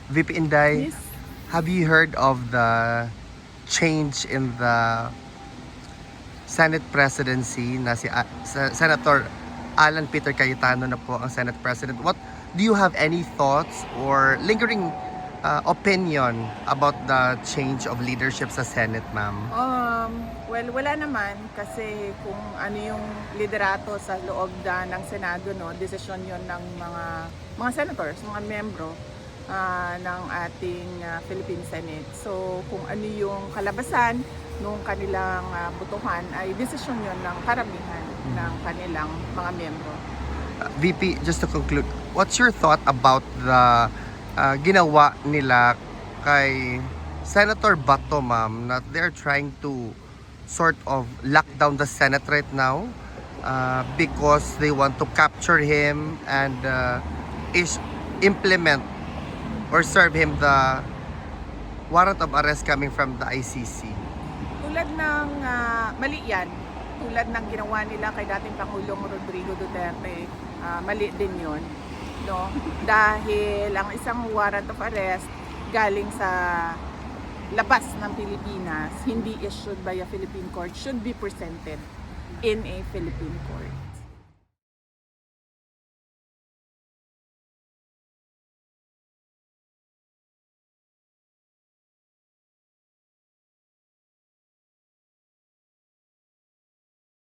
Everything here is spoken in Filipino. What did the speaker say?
VP Inday, Yes. have you heard of the change in the Senate presidency na si Senator Alan Peter Cayetano na po ang Senate President? What do you have any thoughts or lingering opinion about the change of leadership sa Senate, ma'am? Well, wala naman kasi kung ano yung liderato sa loob ng Senado, no, desisyon yon ng mga senators, mga membro ng ating Philippine Senate. So, kung ano yung kalabasan nung kanilang botohan ay desisyon yon ng karamihan ng kanilang mga membro. VP, just to conclude, what's your thought about the ginawa nila kay Senator Bato, ma'am, that they're trying to sort of lock down the Senate right now because they want to capture him and implement or serve him the warrant of arrest coming from the ICC? Tulad ng mali yan, tulad ng ginawa nila kay dating Pangulong Rodrigo Duterte, mali din yun. No? Dahil ang isang warrant of arrest galing sa labas ng Pilipinas, hindi issued by a Philippine court, should be presented in a Philippine court.